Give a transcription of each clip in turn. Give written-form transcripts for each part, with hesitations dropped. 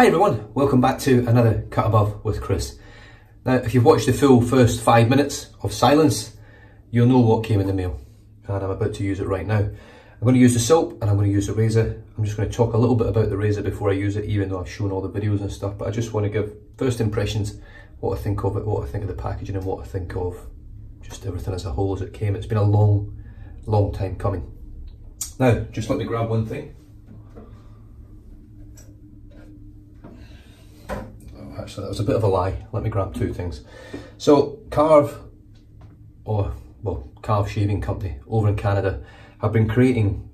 Hi everyone, welcome back to another Cut Above with Chris. Now, if you've watched the full first 5 minutes of silence, you'll know what came in the mail, and I'm about to use it right now. I'm going to use the soap and I'm going to use the razor. I'm just going to talk a little bit about the razor before I use it, even though I've shown all the videos and stuff, but I just want to give first impressions, what I think of it, what I think of the packaging, and what I think of just everything as a whole as it came. It's been a long time coming. Now, just let me grab one thing. Actually, that was a bit of a lie. Let me grab two things. So, Karve Shaving Company over in Canada have been creating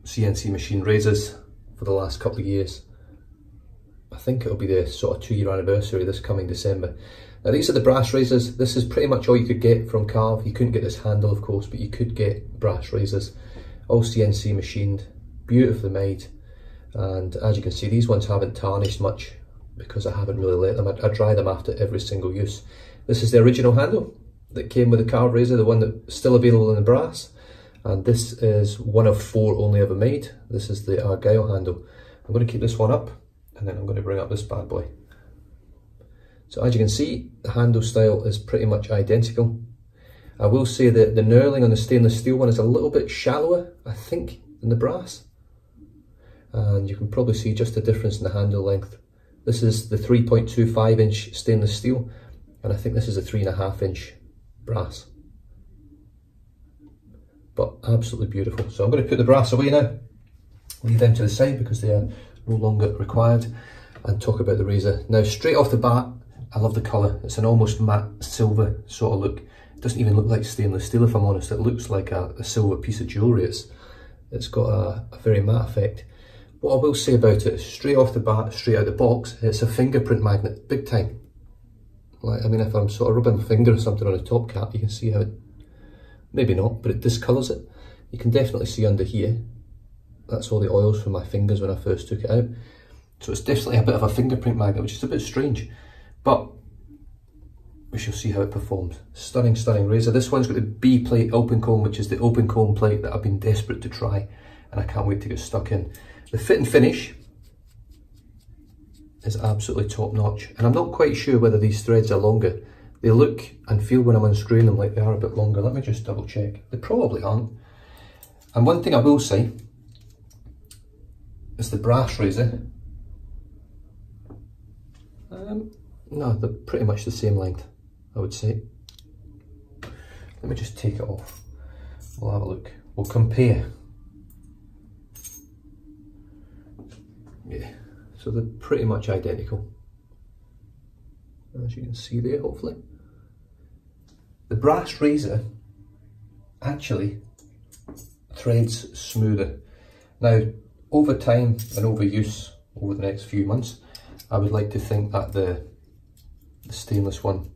CNC machined razors for the last couple of years. I think it'll be the sort of 2-year anniversary this coming December. Now, these are the brass razors. This is pretty much all you could get from Karve. You couldn't get this handle, of course, but you could get brass razors. All CNC machined, beautifully made. And as you can see, these ones haven't tarnished much because I haven't really let them. I dry them after every single use. This is the original handle that came with the Karve razor, the one that's still available in the brass. And this is one of 4 only ever made. This is the Argyle handle. I'm going to keep this one up, and then I'm going to bring up this bad boy. So as you can see, the handle style is pretty much identical. I will say that the knurling on the stainless steel one is a little bit shallower, I think, than the brass. And you can probably see just the difference in the handle length. This is the 3.25 inch stainless steel, and I think this is a 3.5 inch brass. But absolutely beautiful. So I'm going to put the brass away now, leave them to the side because they are no longer required, and talk about the razor. Now, straight off the bat, I love the colour. It's an almost matte silver sort of look. It doesn't even look like stainless steel, if I'm honest. It looks like a silver piece of jewellery. It's got a very matte effect. What I will say about it, straight off the bat, straight out the box, it's a fingerprint magnet, big time. Like, I mean, if I'm sort of rubbing my finger or something on a top cap, you can see how it, maybe not, but it discolours it. You can definitely see under here, that's all the oils from my fingers when I first took it out. So it's definitely a bit of a fingerprint magnet, which is a bit strange, but we shall see how it performs. Stunning, stunning razor. This one's got the B plate open comb, which is the open comb plate that I've been desperate to try, and I can't wait to get stuck in. The fit and finish is absolutely top notch, and I'm not quite sure whether these threads are longer. They look and feel when I'm unscrewing them like they are a bit longer. Let me just double check. They probably aren't. And one thing I will say is the brass razor, no, they're pretty much the same length, I would say. Let me just take it off. We'll have a look. We'll compare. Yeah, so they're pretty much identical, as you can see there, hopefully. The brass razor actually threads smoother. Now, over time and over use, over the next few months, I would like to think that the stainless one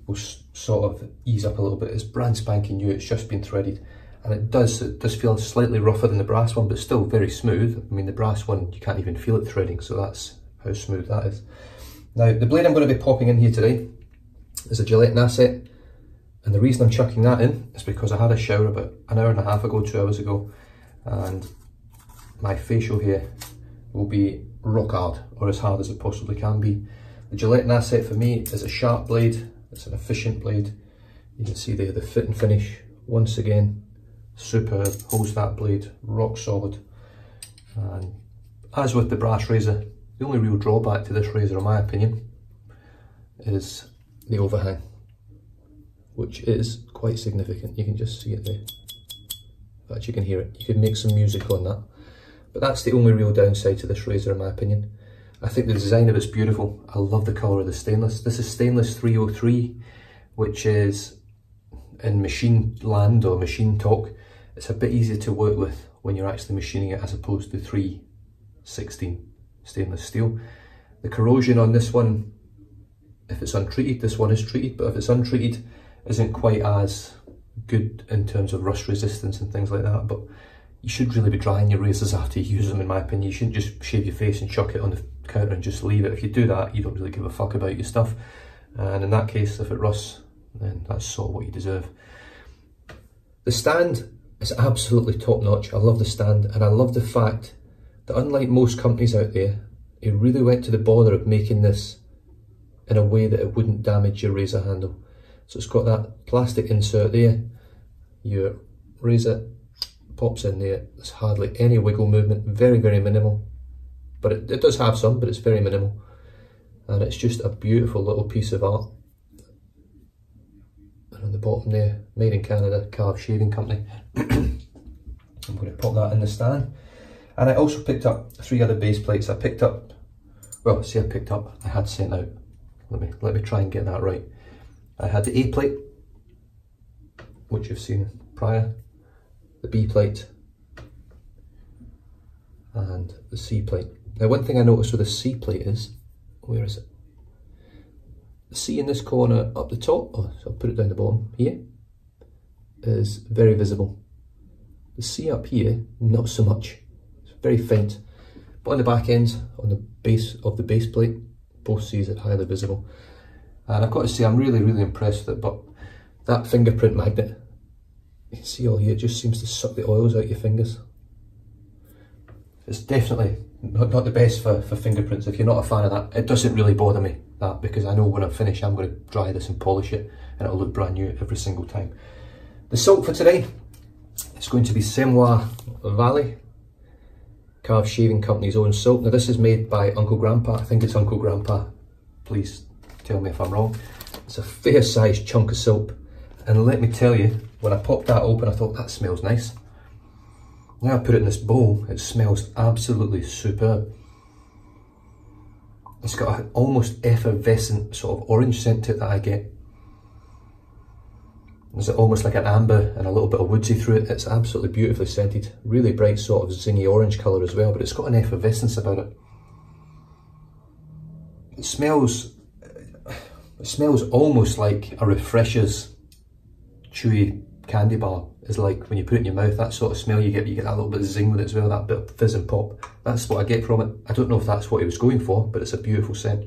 will sort of ease up a little bit. It's brand spanking new, it's just been threaded. And it does feel slightly rougher than the brass one, but still very smooth. I mean, the brass one, you can't even feel it threading, so that's how smooth that is. Now, the blade I'm going to be popping in here today is a Gillette Asset, and the reason I'm chucking that in is because I had a shower about an hour and a half ago, 2 hours ago, and my facial hair will be rock hard, or as hard as it possibly can be. The Gillette Asset for me is a sharp blade, it's an efficient blade. You can see there the fit and finish, once again, superb, holds that blade rock solid. And as with the brass razor, the only real drawback to this razor, in my opinion, is the overhang, which is quite significant. You can just see it there. In fact, you can hear it. You could make some music on that. But that's the only real downside to this razor, in my opinion. I think the design of it's beautiful. I love the colour of the stainless. This is stainless 303, which is, in machine land or machine talk, it's a bit easier to work with when you're actually machining it as opposed to 316 stainless steel. The corrosion on this one, if it's untreated, this one is treated, but if it's untreated, isn't quite as good in terms of rust resistance and things like that. But you should really be drying your razors after you use them, in my opinion. You shouldn't just shave your face and chuck it on the counter and just leave it. If you do that, you don't really give a fuck about your stuff. And in that case, if it rusts, then that's sort of what you deserve. The stand is absolutely top notch. I love the stand, and I love the fact that unlike most companies out there, he really went to the bother of making this in a way that it wouldn't damage your razor handle. So it's got that plastic insert there, your razor pops in there, there's hardly any wiggle movement, very, very minimal. But it does have some, but it's very minimal. And it's just a beautiful little piece of art. And on the bottom there, made in Canada, Karve Shaving Company. I'm going to pop that in the stand. And I also picked up 3 other base plates. I had sent out. Let me try and get that right. I had the A plate, which you've seen prior, the B plate, and the C plate. Now, one thing I noticed with the C plate is, where is it? The C in this corner up the top, so I'll put it down the bottom here, is very visible. The C up here, not so much. It's very faint. But on the back end, on the base of the base plate, both C's are highly visible. And I've got to say, I'm really, really impressed with it, but that fingerprint magnet, you can see all here, it just seems to suck the oils out your fingers. It's definitely not the best for fingerprints. If you're not a fan of that, it doesn't really bother me, that, because I know when I'm finished, I'm going to dry this and polish it, and it'll look brand new every single time. The soap for today, it's going to be Semois Valley, Karve Shaving Company's own soap. Now this is made by Uncle Grandpa. I think it's Uncle Grandpa. Please tell me if I'm wrong. It's a fair sized chunk of soap. And let me tell you, when I popped that open, I thought that smells nice. Now I put it in this bowl, it smells absolutely superb. It's got an almost effervescent sort of orange scent to it that I get. There's almost like an amber and a little bit of woodsy through it. It's absolutely beautifully scented. Really bright sort of zingy orange colour as well, but it's got an effervescence about it. It smells almost like a Refreshers chewy candy bar is like when you put it in your mouth, that sort of smell you get that little bit of zing with it as well, that bit of fizz and pop. That's what I get from it. I don't know if that's what he was going for, but it's a beautiful scent.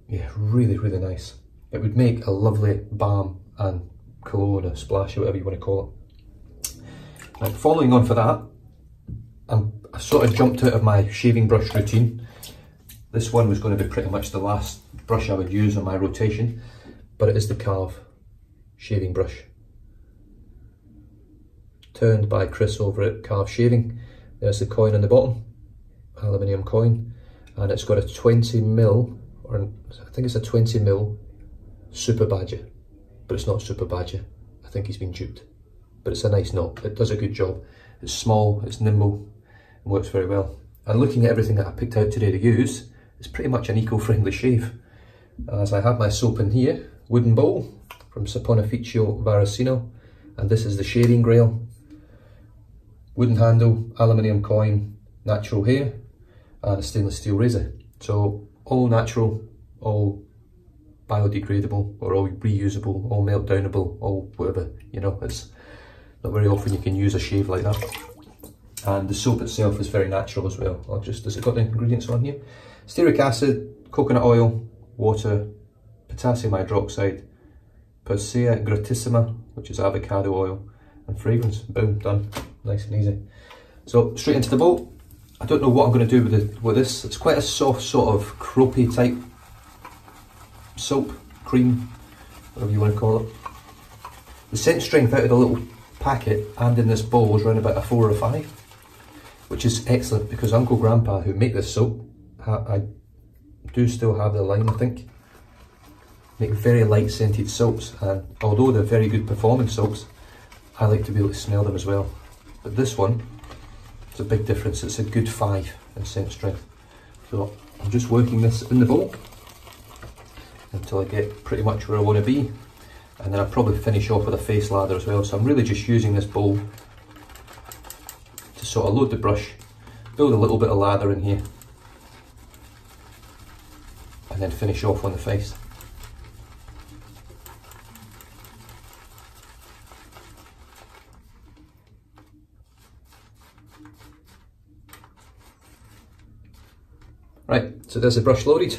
Yeah, really, really nice. It would make a lovely balm and cologne, a splash, or whatever you want to call it. Now, following on for that, I sort of jumped out of my shaving brush routine. This one was going to be pretty much the last brush I would use on my rotation, but it is the Karve shaving brush. Turned by Chris over at Karve Shaving. There's the coin on the bottom, aluminium coin, and it's got a 20mm, or I think it's a 20mm Super Badger, but it's not Super Badger. I think he's been duped, but it's a nice knot. It does a good job. It's small, it's nimble, and works very well. And looking at everything that I picked out today to use, it's pretty much an eco-friendly shave. As I have my soap in here, wooden bowl from Saponaficio Varasino, and this is the shaving grail. Wooden handle, aluminium coin, natural hair, and a stainless steel razor. So all natural, all biodegradable, or all reusable, all melt-downable, all whatever, you know. It's not very often you can use a shave like that. And the soap itself is very natural as well. Has it got the ingredients on here? Stearic acid, coconut oil, water, potassium hydroxide, Persea gratissima, which is avocado oil, and fragrance. Boom, done. Nice and easy. So straight into the bowl. I don't know what I'm going to do with this. It's quite a soft sort of croapy type soap, cream, whatever you want to call it. The scent strength out of the little packet and in this bowl is around about a 4 or a 5, which is excellent because Uncle Grandpa, who make this soap, I do still have the line, I think, make very light scented soaps, and although they're very good performing soaps, I like to be able to smell them as well. But this one, it's a big difference. It's a good 5 in scent strength. So I'm just working this in the bowl until I get pretty much where I want to be, and then I'll probably finish off with a face lather as well. So I'm really just using this bowl to sort of load the brush, build a little bit of lather in here, and then finish off on the face. Right, so there's the brush loaded.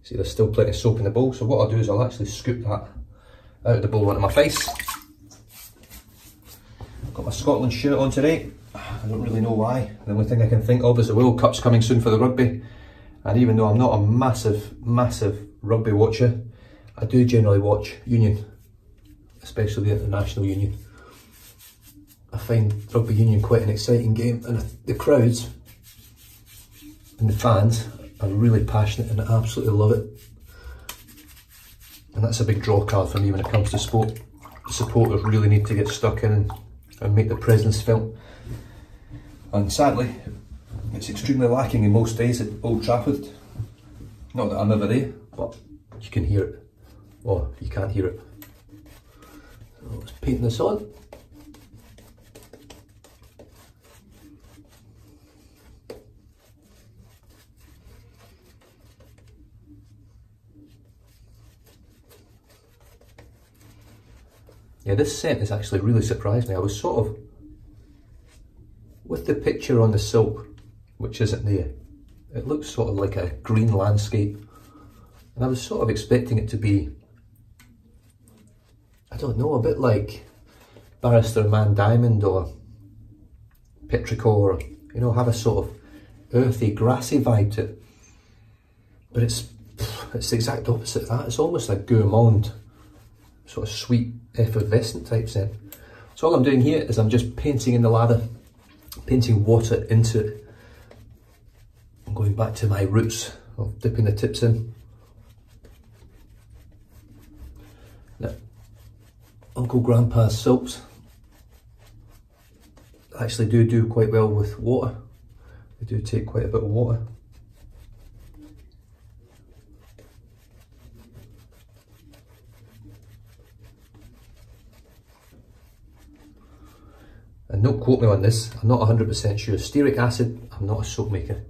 See, there's still plenty of soap in the bowl, so what I'll do is I'll actually scoop that out of the bowl onto my face. Got my Scotland shirt on today. I don't really know why. The only thing I can think of is the World Cup's coming soon for the rugby. And even though I'm not a massive rugby watcher, I do generally watch Union, especially the International Union. I find rugby union quite an exciting game, and the crowds and the fans are really passionate and I absolutely love it. And that's a big draw card for me when it comes to sport. The supporters really need to get stuck in and make their presence felt. And sadly, it's extremely lacking in most days at Old Trafford. Not that I'm ever there, but you can hear it. Or you can't hear it. So let's paint this on. Yeah, this scent has actually really surprised me. I was sort of, with the picture on the silk, which isn't there, it looks sort of like a green landscape. And I was sort of expecting it to be, I don't know, a bit like Barrister Man Diamond or Petrichor, or, you know, have a sort of earthy, grassy vibe to it. But it's the exact opposite of that. It's almost a gourmand, sort of sweet, effervescent type scent. So all I'm doing here is I'm just painting in the lather, painting water into it. I'm going back to my roots of dipping the tips in. Now, Uncle Grandpa's silks actually do quite well with water. They do take quite a bit of water. And don't quote me on this, I'm not 100% sure. Stearic acid, I'm not a soap maker.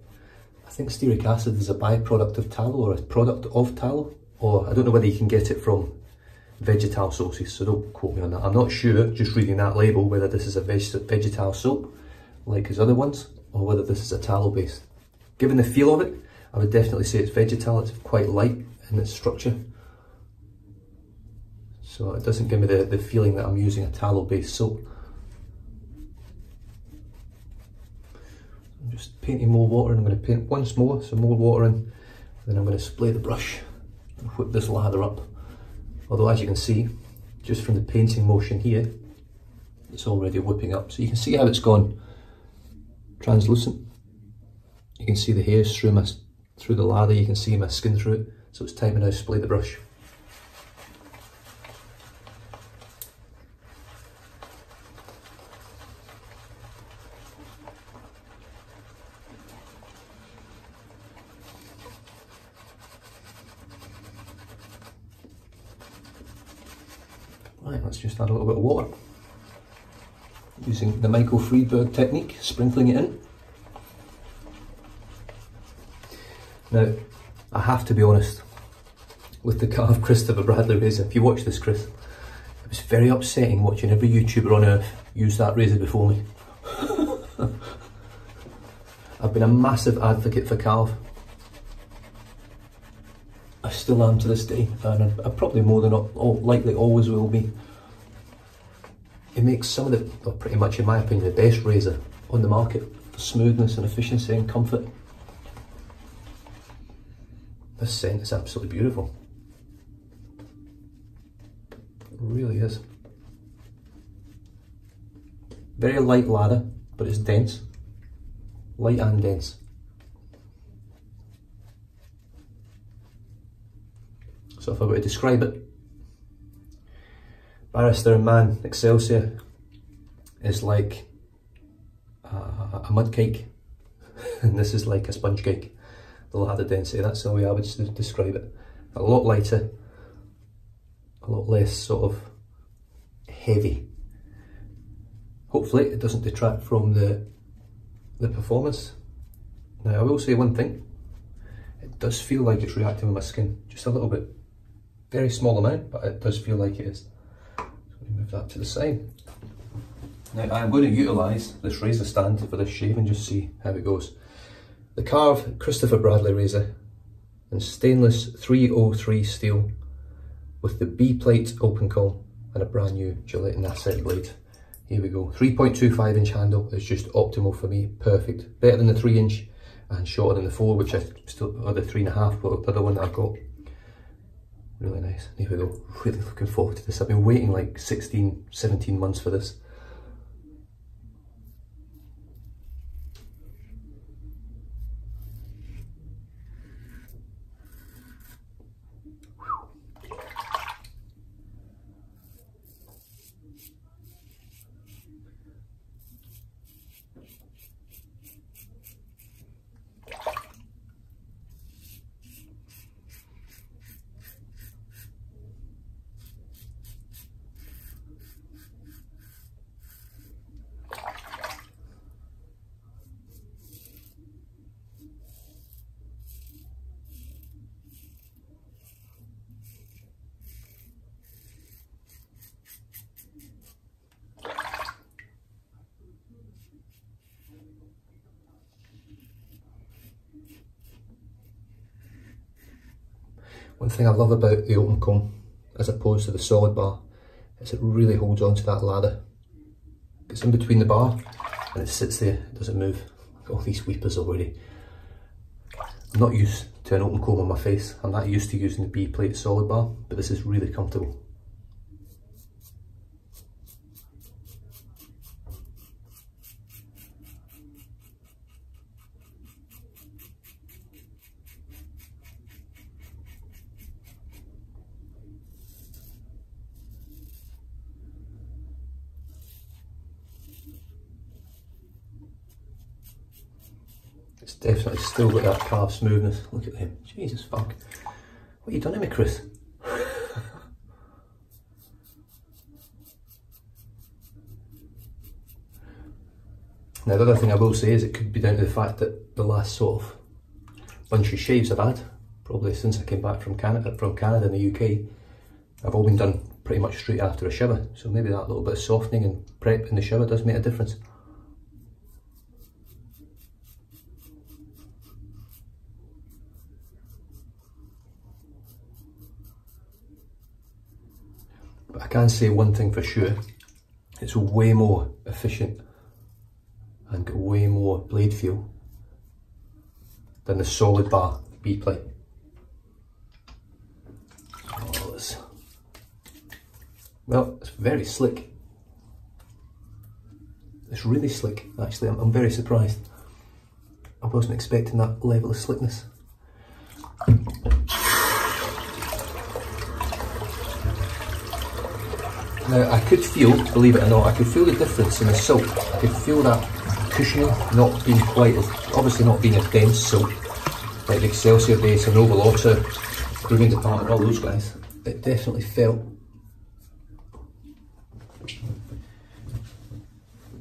I think stearic acid is a byproduct of tallow or a product of tallow, or I don't know whether you can get it from vegetal sources, so don't quote me on that. I'm not sure, just reading that label, whether this is a vegetal soap like his other ones, or whether this is a tallow based. Given the feel of it, I would definitely say it's vegetal. It's quite light in its structure. So it doesn't give me the feeling that I'm using a tallow based soap. I'm just painting more water, and I'm going to paint once more, some more water in, and then I'm going to spray the brush and whip this lather up. Although as you can see, just from the painting motion here, it's already whipping up. So you can see how it's gone translucent. You can see the hairs through the lather, you can see my skin through it. So it's time to now spray the brush. Right, let's just add a little bit of water. Using the Michael Friedberg technique, sprinkling it in. Now, I have to be honest, with the Karve Christopher Bradley razor, if you watch this, Chris, it was very upsetting watching every YouTuber on earth use that razor before me. I've been a massive advocate for Karve. I still am to this day, and I probably more than likely always will be. It makes some of the, well, pretty much in my opinion, the best razor on the market for smoothness and efficiency and comfort. This scent is absolutely beautiful. It really is. Very light lather, but it's dense. Light and dense. So if I were to describe it, Barrister Man Excelsior is like a mud cake, and this is like a sponge cake. The lather density, that's the way I would describe it. A lot lighter, a lot less sort of heavy. Hopefully it doesn't detract from the performance. Now I will say one thing, it does feel like it's reacting with my skin, just a little bit. Very small amount, but it does feel like it is. So let me move that to the side. Now I'm going to utilise this razor stand for this shave and just see how it goes. The Karve Christopher Bradley razor in stainless 303 steel with the B-plate open call and a brand new Gillette Nasset blade. Here we go. 3.25 inch handle is just optimal for me. Perfect. Better than the 3 inch and shorter than the 4, which I still, or the 3.5, but the other one that I've got. Really nice. Here we go. Really looking forward to this. I've been waiting like 16, 17 months for this. One thing I love about the open comb, as opposed to the solid bar, is it really holds on to that ladder. It's in between the bar and it sits there, it doesn't move. I've got all these weepers already. I'm not used to an open comb on my face. I'm not used to using the B-plate solid bar, but this is really comfortable. It's definitely still got that Karve smoothness. Look at him. Jesus fuck. What have you done to me, Chris? Now the other thing I will say is it could be down to the fact that the last sort of bunch of shaves I've had, probably since I came back from Canada in the UK, have all been done pretty much straight after a shower. So maybe that little bit of softening and prep in the shower does make a difference. But I can say one thing for sure, it's way more efficient and got way more blade feel than the solid bar B-plate. Well, it's very slick. It's really slick, actually. I'm very surprised. I wasn't expecting that level of slickness. Now I could feel, believe it or not, I could feel the difference in the silk. I could feel that cushioning not being quite as, obviously not being a dense silk, like the Excelsior base and Noble Otter, Grooming Department, all those guys. It definitely felt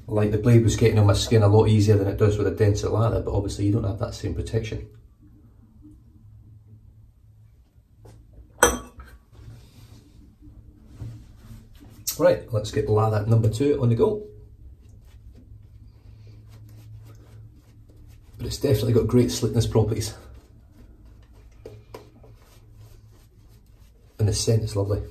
like the blade was getting on my skin a lot easier than it does with a denser lather, but obviously you don't have that same protection. Right, let's get lather number 2 on the go. But it's definitely got great slickness properties. And the scent is lovely.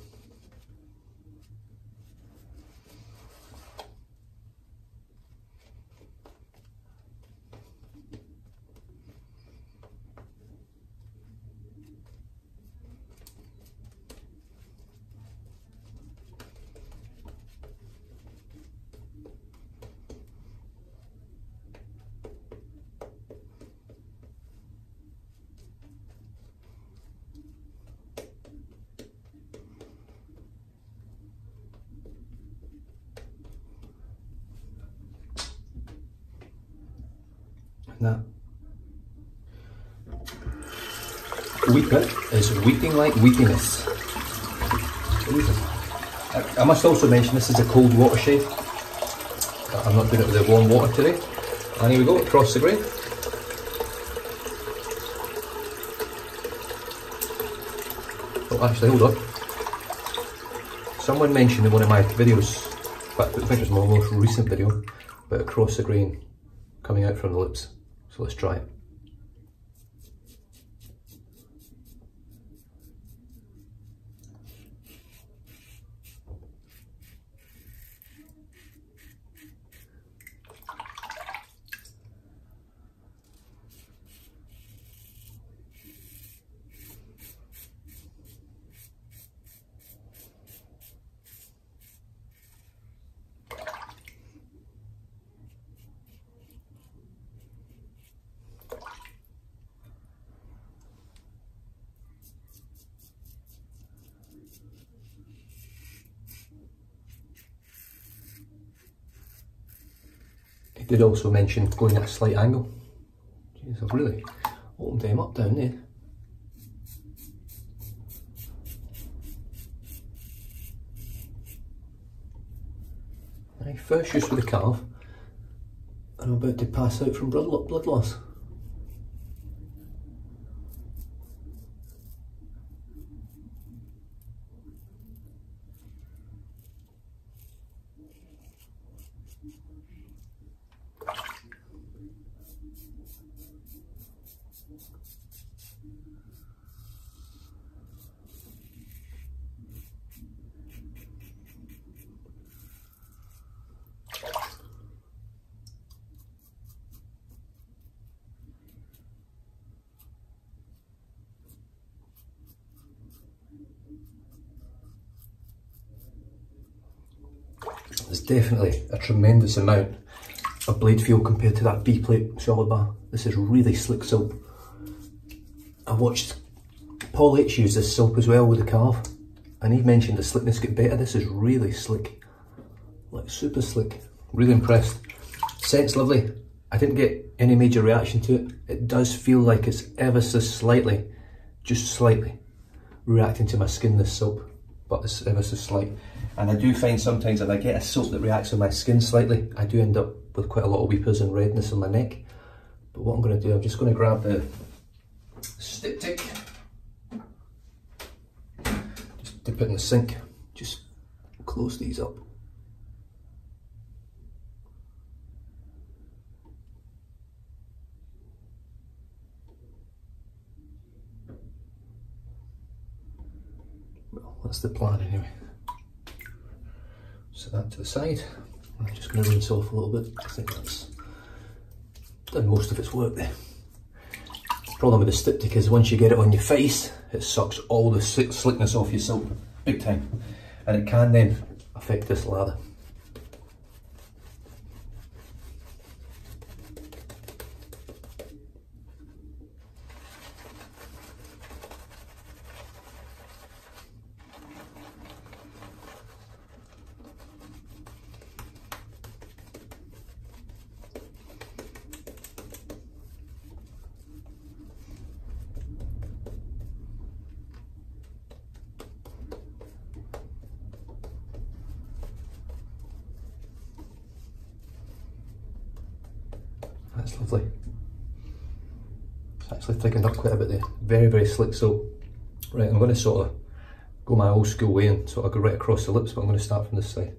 That weeper is weeping like weepiness. I must also mention this is a cold water shave. I'm not doing it with the warm water today. And here we go, across the grain. Oh, actually, hold on. Someone mentioned in one of my videos, in fact, I think it was my most recent video, about across the grain coming out from the lips. So let's try it. He did also mention going at a slight angle. Jeez, I've really opened them up down there. Right, first use with the Karve, and I'm about to pass out from blood loss. There's definitely a tremendous amount of blade feel compared to that B-plate solid bar. This is really slick soap. I watched Paul H use this soap as well with the Karve, and he mentioned the slickness get better. This is really slick, like super slick. Really impressed. Scent's lovely. I didn't get any major reaction to it. It does feel like it's ever so slightly, just slightly, reacting to my skin, this soap, but it's ever so slight. And I do find sometimes if I get a soap that reacts on my skin slightly, I do end up with quite a lot of weepers and redness on my neck. But what I'm going to do, I'm just going to grab the styptic, just dip it in the sink, just close these up. Well, that's the plan anyway. Set that to the side. I'm just going to rinse off a little bit. I think that's done most of its work there. The problem with the styptic is once you get it on your face, it sucks all the slickness off your soap, big time. And it can then affect this lather. That's lovely. It's actually thickened up quite a bit there. Very, very slick soap. Right, I'm going to sort of go my old school way and sort of go right across the lips, but I'm going to start from this side.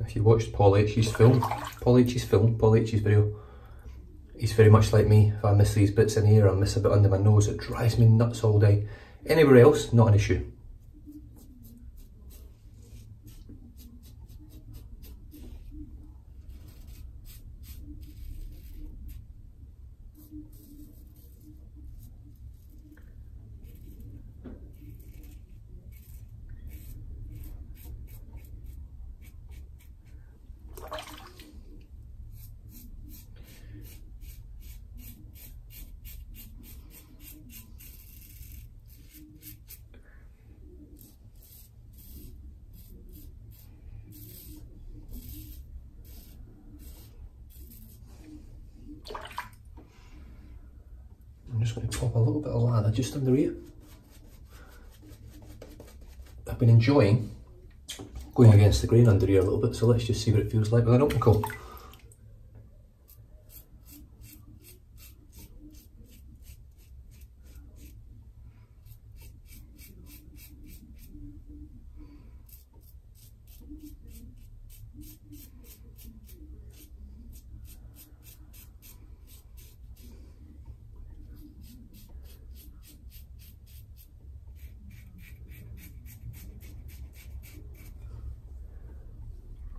If you watched Paul H's video, he's very much like me. If I miss these bits in here, I miss a bit under my nose, it drives me nuts all day. Anywhere else, not an issue. I'm just going to pop a little bit of lather just under here. I've been enjoying going against the grain under here a little bit, so let's just see what it feels like with an open comb.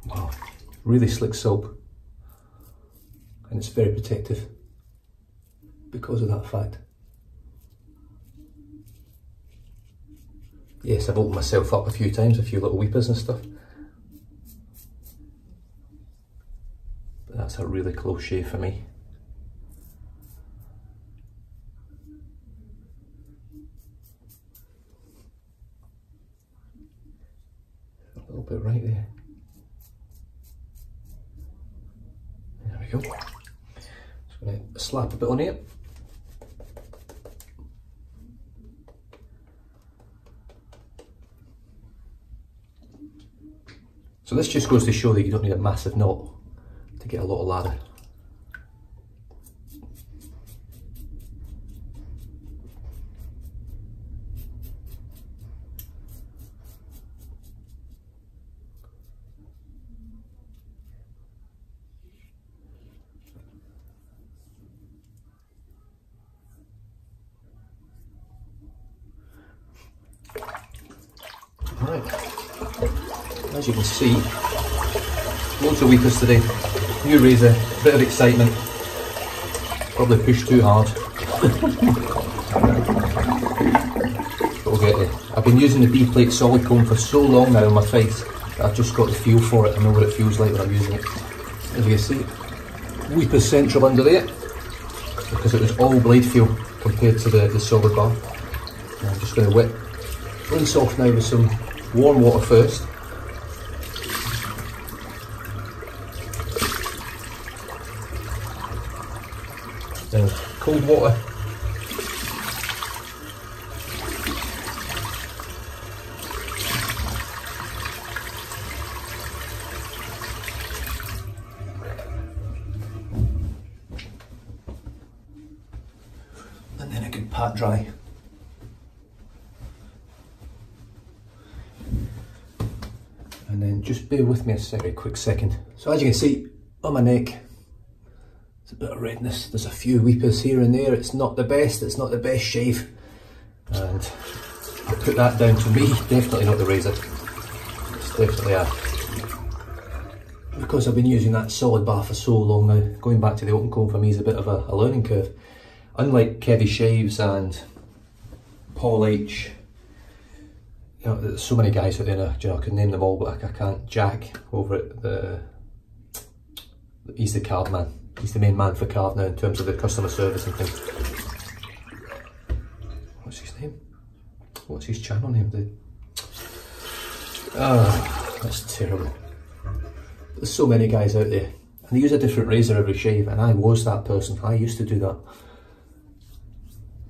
Wow, really slick soap, and it's very protective because of that fact. Yes, I've opened myself up a few times, a few little weepers and stuff, but that's a really close shave for me. about right there. There we go. Just going to slap a bit on it. So this just goes to show that you don't need a massive knot to get a lot of lather. Right, as you can see, loads of weepers today. New razor, bit of excitement, probably pushed too hard. But we'll get there. I've been using the B-plate solid comb for so long now on my face that I've just got the feel for it. I know what it feels like when I'm using it. As you can see, weepers central under there, because it was all blade feel compared to the solid bar. And I'm just going to rinse off now with some warm water first. Then cold water. And then a good pat dry. And then just bear with me a very quick second. So as you can see on my neck, there's a bit of redness. There's a few weepers here and there. It's not the best shave. And I put that down to me, definitely not the razor. It's definitely because I've been using that solid bar for so long now, going back to the open comb for me is a bit of a learning curve. Unlike Kevy Shaves and Paul H, you know, there's so many guys out there now, you know, I could name them all, but I can't. Jack over at he's the Karve man. He's the main man for Karve now in terms of the customer service and things. What's his name? What's his channel name? That's terrible. There's so many guys out there, and they use a different razor every shave, and I was that person. I used to do that.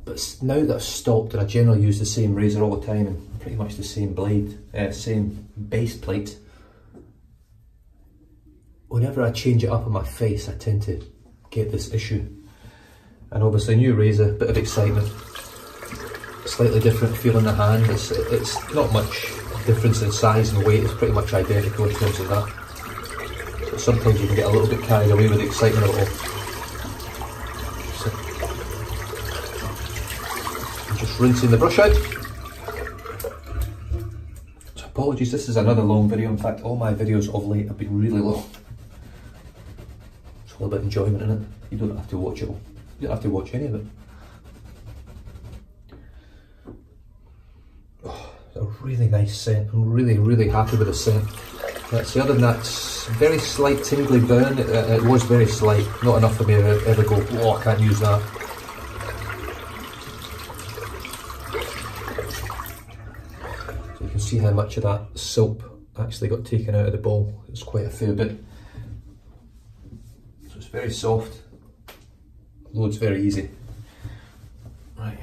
But now that I've stopped and I generally use the same razor all the time and pretty much the same blade, same base plate, whenever I change it up on my face I tend to get this issue. And obviously new razor, bit of excitement, slightly different feel in the hand. It's not much difference in size and weight, it's pretty much identical in terms of that. But sometimes you can get a little bit carried away with the excitement of it all. Just rinsing the brush out. So apologies, this is another long video. In fact, all my videos of late have been really long. It's all about enjoyment in it. You don't have to watch it all. You don't have to watch any of it. Oh, a really nice scent. I'm really happy with the scent. Let's see, other than that, very slight tingly burn. It was very slight, not enough for me to ever go, oh, I can't use that. See how much of that soap actually got taken out of the bowl. It's quite a fair bit. So it's very soft, loads very easy. Right,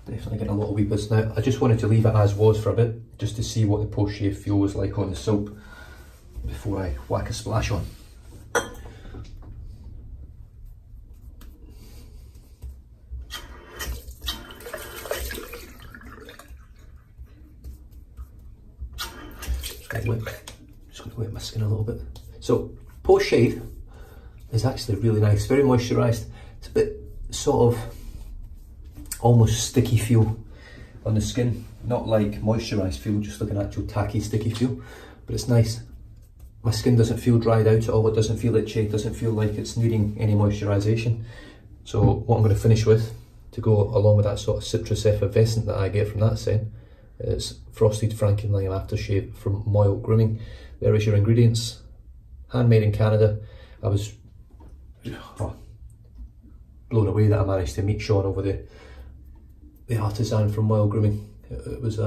definitely getting a lot of weepers now. I just wanted to leave it as was for a bit, just to see what the post shave feel was like on the soap before I whack a splash on. Just going to wet my skin a little bit. So post shave is actually really nice, very moisturised. It's a bit sort of almost sticky feel on the skin, not like moisturised feel, just like an actual tacky sticky feel, but it's nice. My skin doesn't feel dried out at all, it doesn't feel itchy, it doesn't feel like it's needing any moisturisation. So what I'm going to finish with, to go along with that sort of citrus effervescent that I get from that scent, is Frosted Frankenlime Aftershave from Moyle Grooming. There is your ingredients, handmade in Canada. I was blown away that I managed to meet Sean over the artisan from Moyle Grooming. It was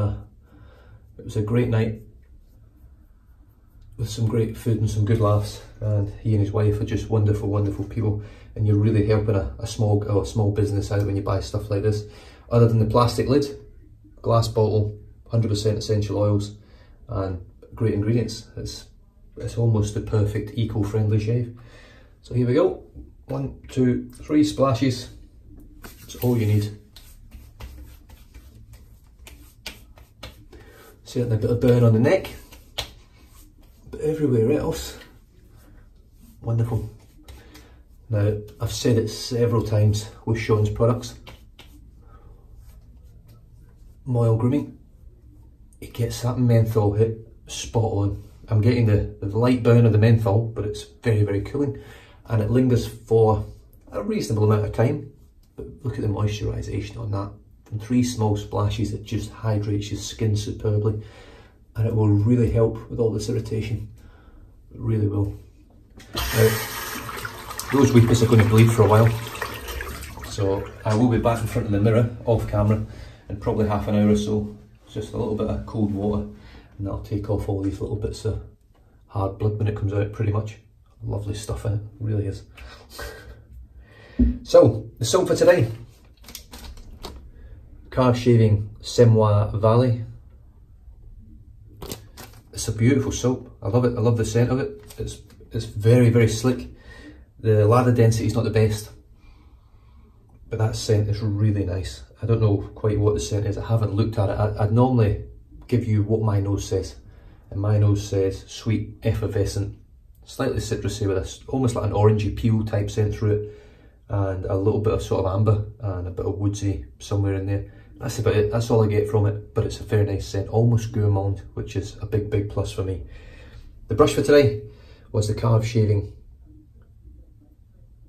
It was a great night with some great food and some good laughs, and he and his wife are just wonderful, wonderful people, and you're really helping a small business out when you buy stuff like this. Other than the plastic lid, glass bottle, 100% essential oils, and great ingredients. It's almost the perfect eco-friendly shave. So here we go. 1, 2, 3 splashes. That's all you need. Certainly a bit of burn on the neck, but everywhere else, wonderful. Now, I've said it several times with Sean's products. Moil grooming, it gets that menthol hit spot on. I'm getting the light burn of the menthol, but it's very, very cooling, and it lingers for a reasonable amount of time. But look at the moisturisation on that. From 3 small splashes, it just hydrates your skin superbly, and it will really help with all this irritation. It really will. Now, those weepers are going to bleed for a while, so I will be back in front of the mirror off camera in probably half an hour or so. Just a little bit of cold water, and that'll take off all these little bits of hard blood when it comes out, pretty much. Lovely stuff in it, really is. So, the soap for today. Karve Shaving Semois Valley. It's a beautiful soap. I love it. I love the scent of it. It's very, very slick. The lather density is not the best, but that scent is really nice. I don't know quite what the scent is. I haven't looked at it. I'd normally give you what my nose says, and my nose says sweet, effervescent, slightly citrusy with a, almost like an orangey peel type scent through it, and a little bit of sort of amber and a bit of woodsy somewhere in there. That's about it. That's all I get from it, but it's a very nice scent, almost gourmand, which is a big, big plus for me. The brush for today was the Karve Shaving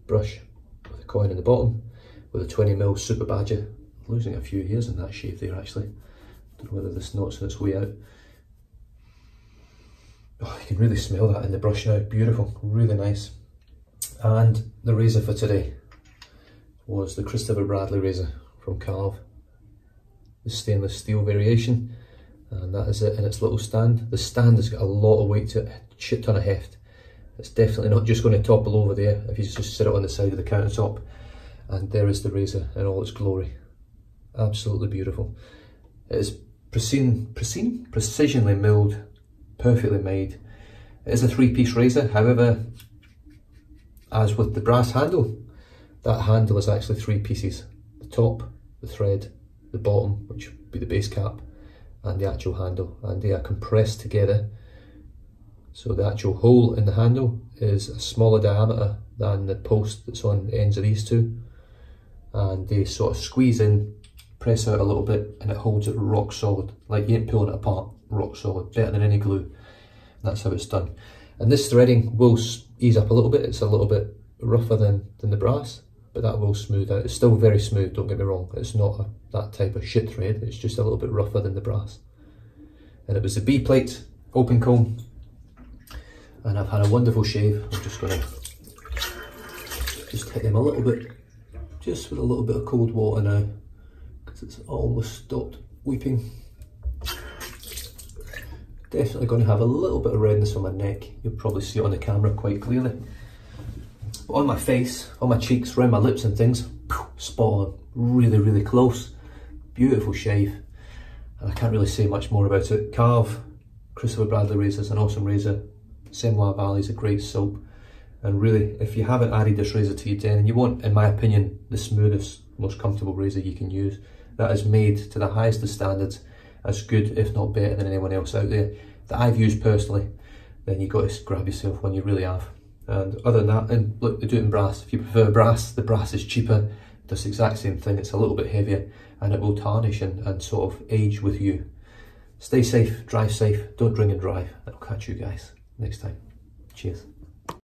brush with a coin in the bottom with a 20mm Super Badger. Losing a few hairs in that shave there, actually. Don't know whether this knot's on its way out. Oh, you can really smell that in the brush now. Beautiful, really nice. And the razor for today was the Christopher Bradley razor from Karve. The stainless steel variation, and that is it in its little stand. The stand has got a lot of weight to it, a shit ton of heft. It's definitely not just going to topple over there if you just sit it on the side of the countertop. And there is the razor in all its glory. Absolutely beautiful. It is precisionally milled, perfectly made. It is a 3-piece razor, however, as with the brass handle, that handle is actually 3 pieces. The top, the thread, the bottom, which would be the base cap, and the actual handle, and they are compressed together. So the actual hole in the handle is a smaller diameter than the post that's on the ends of these two, and they sort of squeeze in, press out a little bit, and it holds it rock solid, like you ain't pulling it apart, rock solid, better than any glue. And that's how it's done. And this threading will ease up a little bit. It's a little bit rougher than the brass, but that will smooth out. It's still very smooth, don't get me wrong. It's not that type of shit thread, it's just a little bit rougher than the brass. And it was the B-plate open comb, and I've had a wonderful shave. I'm just going to just hit them a little bit, just with a little bit of cold water now, because it's almost stopped weeping. Definitely going to have a little bit of redness on my neck. You'll probably see it on the camera quite clearly. But on my face, on my cheeks, around my lips and things, spot on. Really, really close. Beautiful shave. And I can't really say much more about it. Karve, Christopher Bradley razor is an awesome razor. Semois Valley is a great soap. And really, if you haven't added this razor to your den, and you want, in my opinion, the smoothest, most comfortable razor you can use, that is made to the highest of standards, as good, if not better, than anyone else out there that I've used personally, then you've got to grab yourself one, you really have. And other than that, and look, they do it in brass. If you prefer brass, the brass is cheaper, does the exact same thing, it's a little bit heavier, and it will tarnish and sort of age with you. Stay safe, drive safe, don't drink and drive, and I'll catch you guys next time. Cheers.